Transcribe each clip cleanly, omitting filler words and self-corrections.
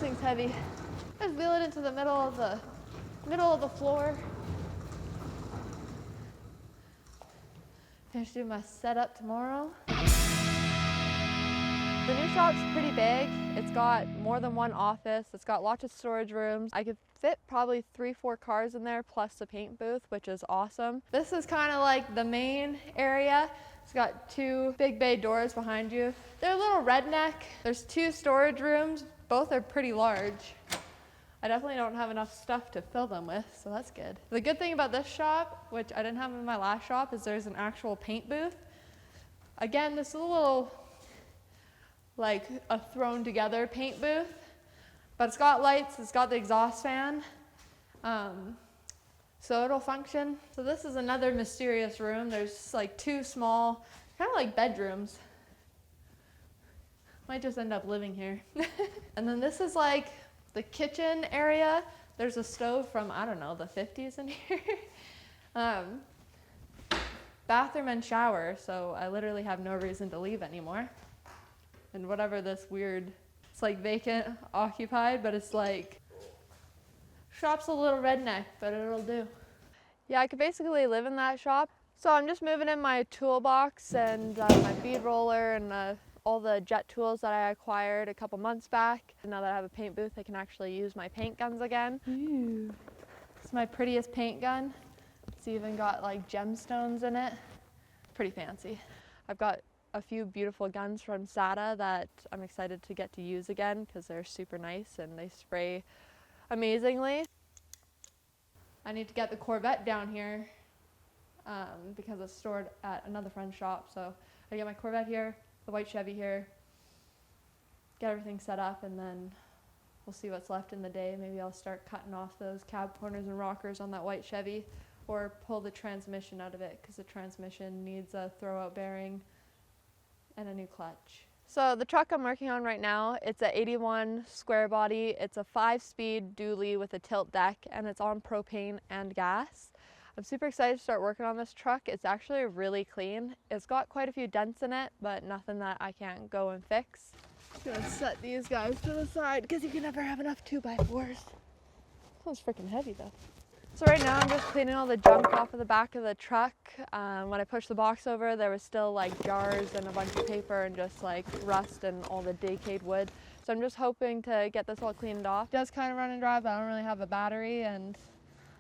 thing's heavy. Just wheel it into the middle of the floor. Finish doing my setup tomorrow. The new shop's pretty big. It's got more than one office. It's got lots of storage rooms. I could fit probably 3-4 cars in there plus the paint booth, which is awesome. This is kind of like the main area. It's got 2 big bay doors behind you. They're a little redneck. There's 2 storage rooms. Both are pretty large. I definitely don't have enough stuff to fill them with, so that's good. The good thing about this shop, which I didn't have in my last shop, is there's an actual paint booth. Again, this is a little like a thrown together paint booth, but it's got lights, it's got the exhaust fan, so it'll function. So this is another mysterious room. There's like 2 small, kind of like bedrooms. Might just end up living here. And then this is like the kitchen area. There's a stove from, I don't know, the 50s in here. Bathroom and shower, so I literally have no reason to leave anymore. And whatever this weird, it's like vacant, occupied, but it's like, shop's a little redneck, but it'll do. Yeah, I could basically live in that shop. So I'm just moving in my toolbox and my bead roller and all the jet tools that I acquired a couple months back. And now that I have a paint booth, I can actually use my paint guns again. Ooh. It's my prettiest paint gun. It's even got like gemstones in it. Pretty fancy. I've got a few beautiful guns from SATA that I'm excited to get to use again because they're super nice and they spray amazingly. I need to get the Corvette down here because it's stored at another friend's shop. So I get my Corvette here, the white Chevy here, get everything set up, and then we'll see what's left in the day. Maybe I'll start cutting off those cab corners and rockers on that white Chevy, or pull the transmission out of it because the transmission needs a throwout bearing and a new clutch. So the truck I'm working on right now, it's a 81 square body. It's a 5-speed dually with a tilt deck, and it's on propane and gas. I'm super excited to start working on this truck. It's actually really clean. It's got quite a few dents in it, but nothing that I can't go and fix. I'm gonna set these guys to the side because you can never have enough 2x4s. Sounds freaking heavy though. So right now I'm just cleaning all the junk off of the back of the truck. When I pushed the box over, there was still like jars and a bunch of paper and just like rust and all the decayed wood. So I'm just hoping to get this all cleaned off. It does kind of run and drive, but I don't really have a battery, and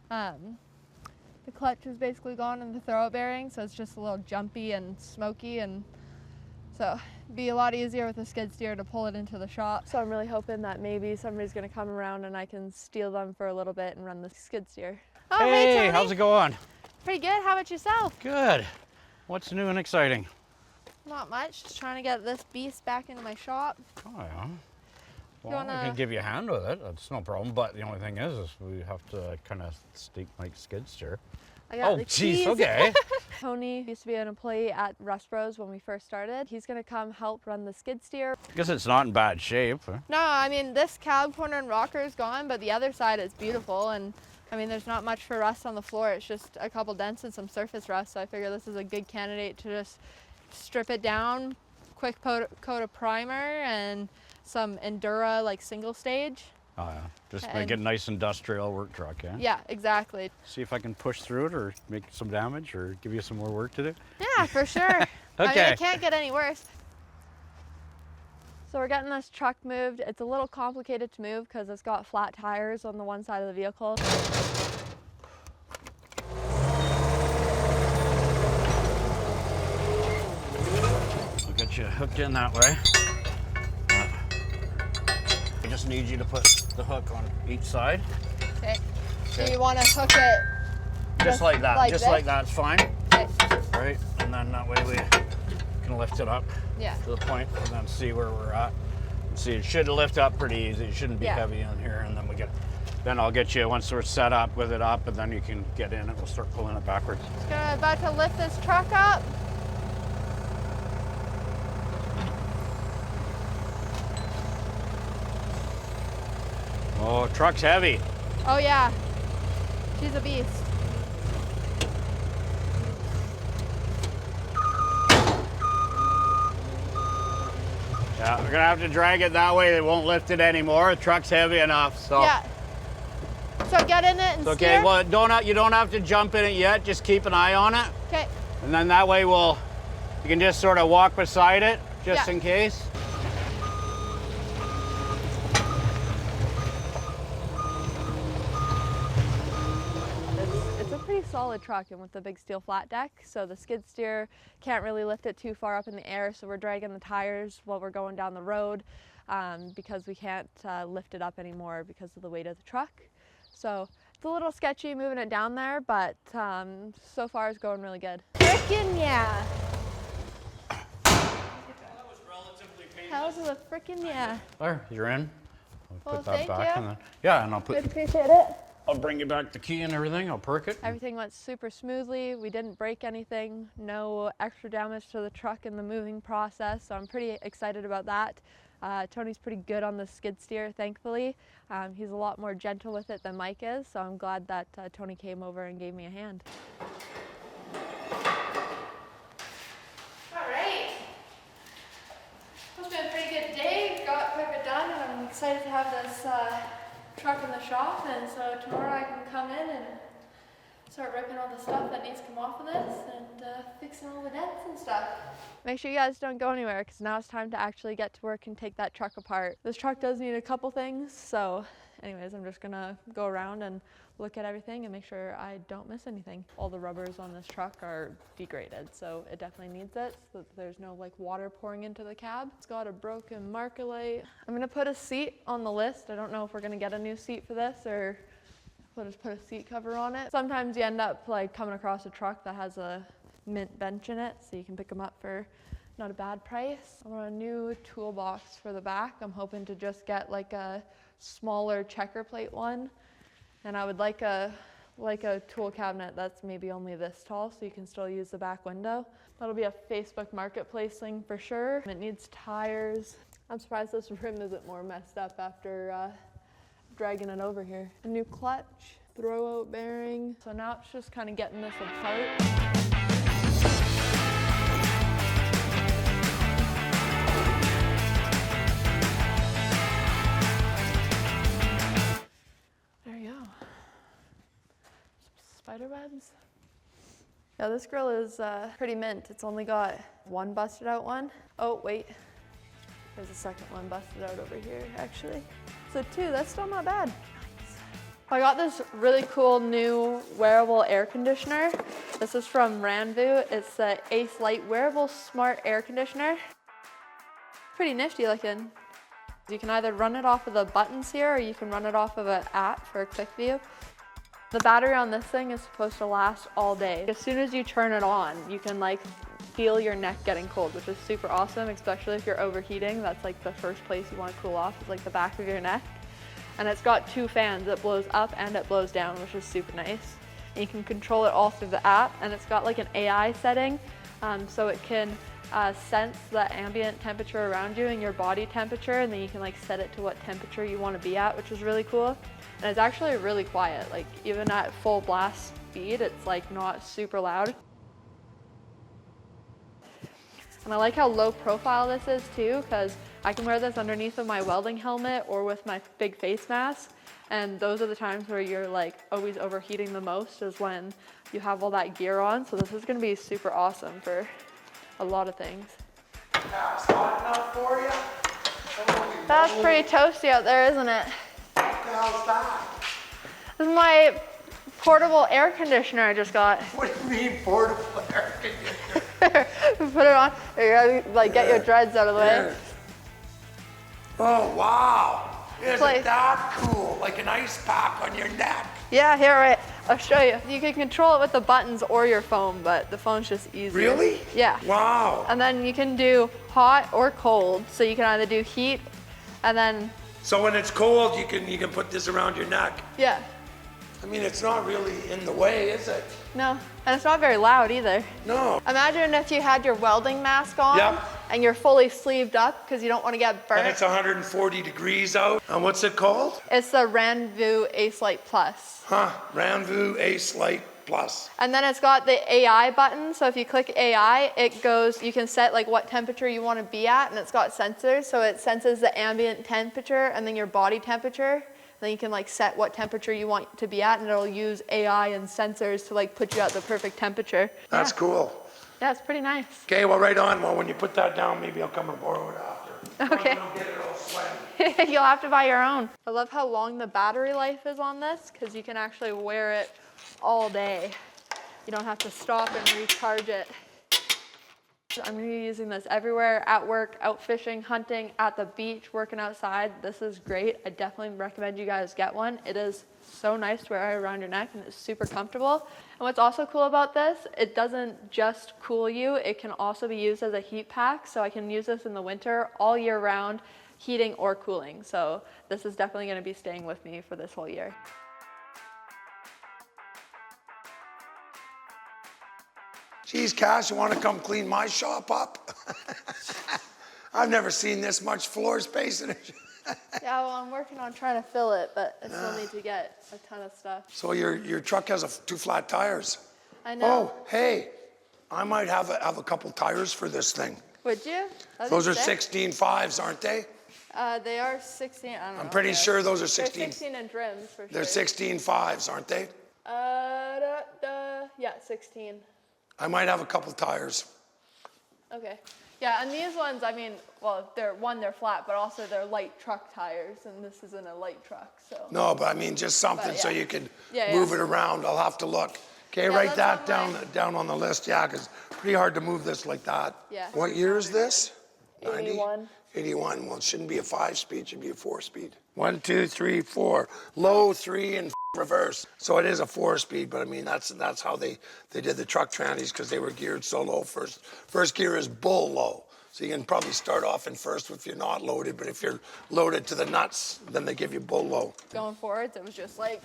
the clutch is basically gone in the throwout bearing, so it's just a little jumpy and smoky, and so it'd be a lot easier with a skid steer to pull it into the shop. So I'm really hoping that maybe somebody's gonna come around and I can steal them for a little bit and run the skid steer. Oh, hey Tony. How's it going? Pretty good. How about yourself? Good. What's new and exciting? Not much. Just trying to get this beast back into my shop. Oh yeah. Well, I can give you a hand with it. That's no problem. But the only thing is we have to kind of stake my skid steer. Oh, geez. Okay. Tony used to be an employee at Rust Bros when we first started. He's gonna come help run the skid steer. I guess it's not in bad shape. Huh? No, I mean, this cab corner and rocker is gone, but the other side is beautiful. And I mean, there's not much for rust on the floor. It's just a couple dents and some surface rust. So I figure this is a good candidate to just strip it down, quick coat of primer and some Endura like single stage. Oh yeah, just make it nice industrial work truck, yeah? Yeah, exactly. See if I can push through it or make some damage or give you some more work to do? Yeah, for sure. Okay. I mean, it can't get any worse. So we're getting this truck moved. It's a little complicated to move because it's got flat tires on the one side of the vehicle. I'll get you hooked in that way. I just need you to put the hook on each side. Okay. So you want to hook it just like that. Just this? like that's fine. Okay. Right, and then that way we can lift it up to the point and then see where we're at. See, it should lift up pretty easy. It shouldn't be heavy in here, and then I'll get you once we're set up with it up, and then you can get in and we'll start pulling it backwards. About to lift this truck up. Oh, truck's heavy. Oh yeah, she's a beast. Yeah, we're gonna have to drag it that way. They won't lift it anymore. The truck's heavy enough, so. Yeah. So get in it and steer. Okay, well, you don't have to jump in it yet. Just keep an eye on it. Okay. And then that way you can just sort of walk beside it, just in case. It's a pretty solid truck, and with the big steel flat deck, so the skid steer can't really lift it too far up in the air, so we're dragging the tires while we're going down the road because we can't lift it up anymore because of the weight of the truck. So it's a little sketchy moving it down there, but so far it's going really good. Frickin' yeah. That was relatively painless. How's the frickin' yeah. There, you're in. I'll put that thank back you. and then, yeah, and I appreciate it. I'll bring you back the key and everything. I'll perk it. Everything went super smoothly. We didn't break anything. No extra damage to the truck in the moving process. So I'm pretty excited about that. Tony's pretty good on the skid steer, thankfully. He's a lot more gentle with it than Mike is. So I'm glad that Tony came over and gave me a hand. All right. It's been a pretty good day. Got quite a bit done, and I'm excited to have this truck in the shop, and so tomorrow I can come in and start ripping all the stuff that needs to come off of this and fixing all the dents and stuff. Make sure you guys don't go anywhere, because now it's time to actually get to work and take that truck apart. This truck does need a couple things, so anyways, I'm just gonna go around and look at everything and make sure I don't miss anything. All the rubbers on this truck are degraded, so it definitely needs it so that there's no like water pouring into the cab. It's got a broken marker light. I'm gonna put a seat on the list. I don't know if we're gonna get a new seat for this or we'll just put a seat cover on it. Sometimes you end up like coming across a truck that has a mint bench in it, so you can pick them up for not a bad price. I want a new toolbox for the back. I'm hoping to just get like a smaller checker plate one. And I would like a tool cabinet that's maybe only this tall, so you can still use the back window. That'll be a Facebook Marketplace thing for sure. It needs tires. I'm surprised this rim isn't more messed up after dragging it over here. A new clutch, throw out bearing. So now it's just kind of getting this apart. Spider webs. Yeah, this grill is pretty mint. It's only got one busted out one. Oh, wait. There's a second one busted out over here, actually. So two, that's still not bad. Nice. I got this really cool new wearable air conditioner. This is from Ranvoo. It's the Aice Lite wearable smart air conditioner. Pretty nifty looking. You can either run it off of the buttons here, or you can run it off of an app for a quick view. The battery on this thing is supposed to last all day. As soon as you turn it on, you can like feel your neck getting cold, which is super awesome, especially if you're overheating. That's like the first place you want to cool off is like the back of your neck. And it's got two fans. It blows up and it blows down, which is super nice. And you can control it all through the app, and it's got like an AI setting, so it can sense the ambient temperature around you and your body temperature, and then you can like set it to what temperature you want to be at, which is really cool. And it's actually really quiet. Like even at full blast speed, it's like not super loud. And I like how low profile this is too, because I can wear this underneath of my welding helmet or with my big face mask. And those are the times where you're like always overheating the most, is when you have all that gear on. So this is gonna be super awesome for a lot of things. That's hot enough for you? That's pretty toasty out there, isn't it? What the hell's that? This is my portable air conditioner I just got. What do you mean portable air conditioner? Put it on. You gotta like get your dreads out of the way. Oh wow! Isn't Play. that cool? Like an ice pack on your neck. Yeah, here, right. I'll show you. You can control it with the buttons or your phone, but the phone's just easier. Really? Yeah. Wow. And then you can do hot or cold. So you can either do heat and then. So when it's cold, you can put this around your neck. Yeah. I mean, it's not really in the way, is it? No, and it's not very loud either. No. Imagine if you had your welding mask on. Yep. And you're fully sleeved up because you don't want to get burnt. And it's 140 degrees out. And what's it called? It's the Ranvoo Aice Lite Plus. Huh, Ranvoo Aice Lite plus. And then it's got the AI button. So if you click AI, it goes, you can set like what temperature you want to be at, and it's got sensors. So it senses the ambient temperature and then your body temperature. Then you can like set what temperature you want to be at, and it'll use AI and sensors to like put you at the perfect temperature. That's cool. Yeah, it's pretty nice. Okay, well, right on. Well, when you put that down, maybe I'll come and borrow it after. Okay. Don't get it all sweaty. You'll have to buy your own. I love how long the battery life is on this, because you can actually wear it all day. You don't have to stop and recharge it. I'm gonna be using this everywhere, at work, out fishing, hunting, at the beach, working outside. This is great. I definitely recommend you guys get one. It is so nice to wear around your neck, and it's super comfortable. And what's also cool about this, it doesn't just cool you, it can also be used as a heat pack. So I can use this in the winter all year round, heating or cooling. So this is definitely gonna be staying with me for this whole year. Geez, Cass, you want to come clean my shop up? I've never seen this much floor space in it. Yeah, well, I'm working on trying to fill it, but I still need to get a ton of stuff. So your truck has two flat tires. I know. Oh, hey, I might have a couple tires for this thing. Would you? Those are 16.5s, aren't they? They are 16, I don't know. I'm pretty sure those are 16. They're 16 inch rims for sure. They're 16.5s, aren't they? Yeah, 16. I might have a couple tires. Okay. Yeah, and these ones, I mean, well, they're flat, but also they're light truck tires, and this isn't a light truck, so. No, but I mean just something so you could move it around. I'll have to look. Okay, write that down on the list, yeah, because pretty hard to move this like that. Yeah. What year is this? 81. 81. Well, it shouldn't be a 5-speed, it should be a 4-speed. 1, 2, 3, 4. Low, 3, and reverse. So it is a 4-speed, but I mean that's how they did the truck trannies, because they were geared so low. First gear is bull low. So you can probably start off in first if you're not loaded, but if you're loaded to the nuts, then they give you bull low. Going forwards, it was just like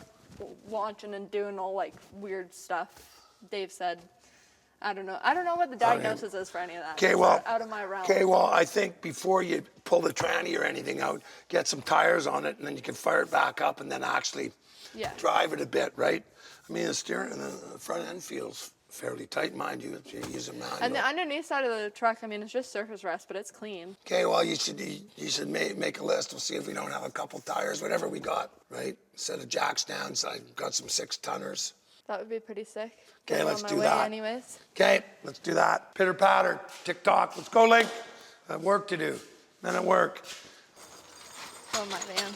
launching and doing all like weird stuff. Dave said, I don't know what the diagnosis is for any of that. Okay, well, out of my realm. Okay, well, I think before you pull the tranny or anything out, get some tires on it, and then you can fire it back up and then actually drive it a bit, right? I mean, the steering and the front end feels fairly tight, mind you, if you use a manual. And the underneath side of the truck, I mean, it's just surface rest, but it's clean. Okay, well, you should make a list. We'll see if we don't have a couple tires, whatever we got, right? Set of jacks down, so I got some 6-tonners. That would be pretty sick. Okay, let's do way that. Anyways. Okay, let's do that. Pitter patter, tick tock. Let's go, Link. I have work to do. Men at work. Oh, my van.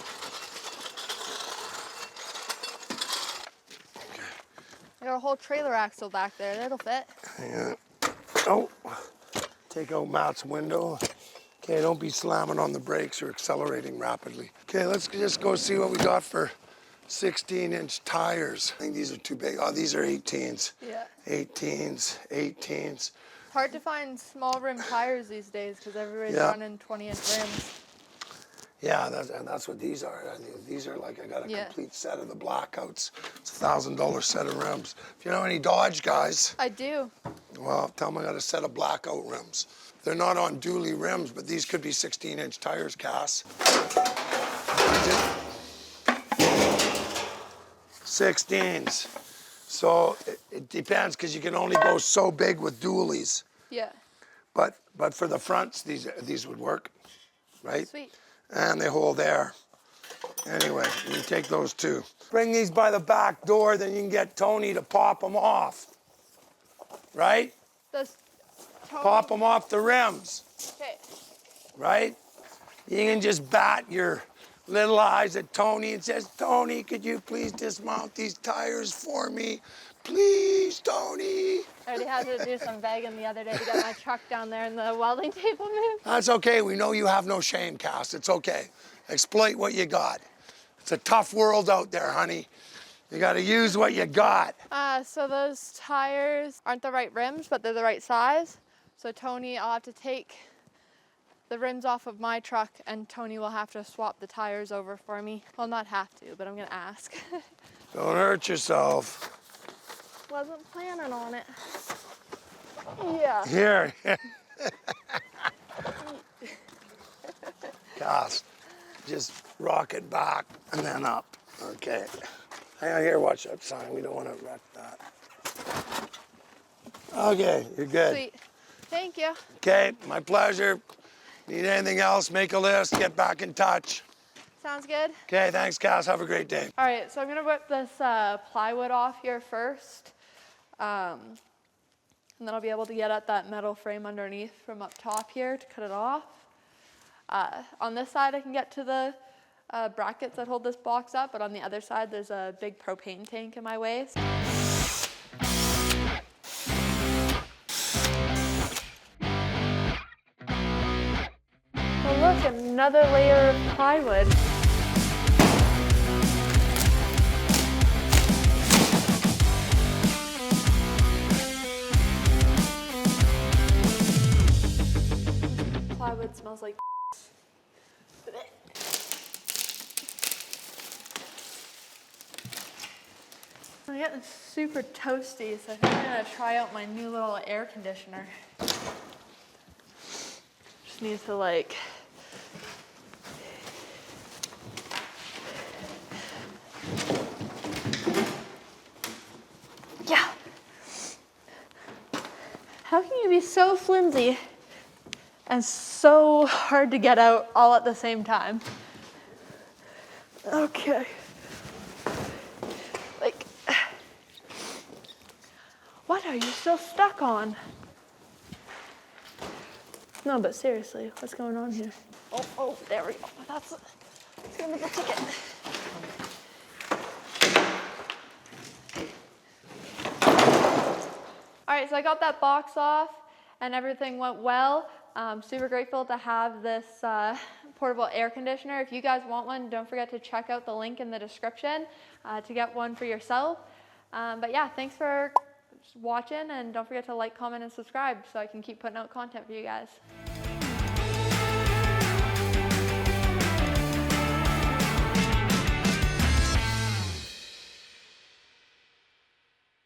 I got a whole trailer axle back there. That'll fit. Yeah. Oh, take out Matt's window. Okay, don't be slamming on the brakes or accelerating rapidly. Okay, let's just go see what we got for 16-inch tires. I think these are too big. Oh, these are 18s. Yeah. 18s. It's hard to find small rim tires these days because everybody's running 20-inch rims. Yeah, that's what these are. These are like, I got a complete set of the blackouts. It's a $1,000 set of rims. If you know any Dodge guys. I do. Well, tell them I got a set of blackout rims. They're not on dually rims, but these could be 16-inch tires, Cass. 16s. So it depends, because you can only go so big with dualies. Yeah. But for the fronts, these would work, right? Sweet. And they hold air. Anyway, you can take those too. Bring these by the back door, then you can get Tony to pop them off. Right? Pop them off the rims. Okay. Right? You can just bat your little eyes at Tony and says, Tony, could you please dismount these tires for me? Please, Tony. I already had to do some vegging the other day to get my truck down there and the welding table moved. That's okay. We know you have no shame, Cass. It's okay. Exploit what you got. It's a tough world out there, honey. You got to use what you got. So those tires aren't the right rims, but they're the right size. So Tony, I'll have to take the rims off of my truck, and Tony will have to swap the tires over for me. Well, not have to, but I'm going to ask. Don't hurt yourself. Wasn't planning on it. Yeah. Here. Cass, just rock it back and then up. Okay. Hang on here, watch that sign. We don't want to wreck that. Okay, you're good. Sweet. Thank you. Okay, my pleasure. Need anything else, make a list, get back in touch. Sounds good. Okay, thanks, Cass. Have a great day. All right, so I'm gonna rip this plywood off here first. And then I'll be able to get at that metal frame underneath from up top here to cut it off. On this side, I can get to the brackets that hold this box up, but on the other side, there's a big propane tank in my way. Oh look, another layer of plywood. Plywood smells like I'm getting super toasty, so I think I'm gonna try out my new little air conditioner. Just need to like yeah. How can you be so flimsy and so hard to get out all at the same time? Okay. Like, what are you still stuck on? No, but seriously, what's going on here? Oh, there we go. That's gonna be the ticket. All right, so I got that box off and everything went well. I'm super grateful to have this portable air conditioner. If you guys want one, don't forget to check out the link in the description to get one for yourself. But yeah, thanks for watching, and don't forget to like, comment, and subscribe so I can keep putting out content for you guys.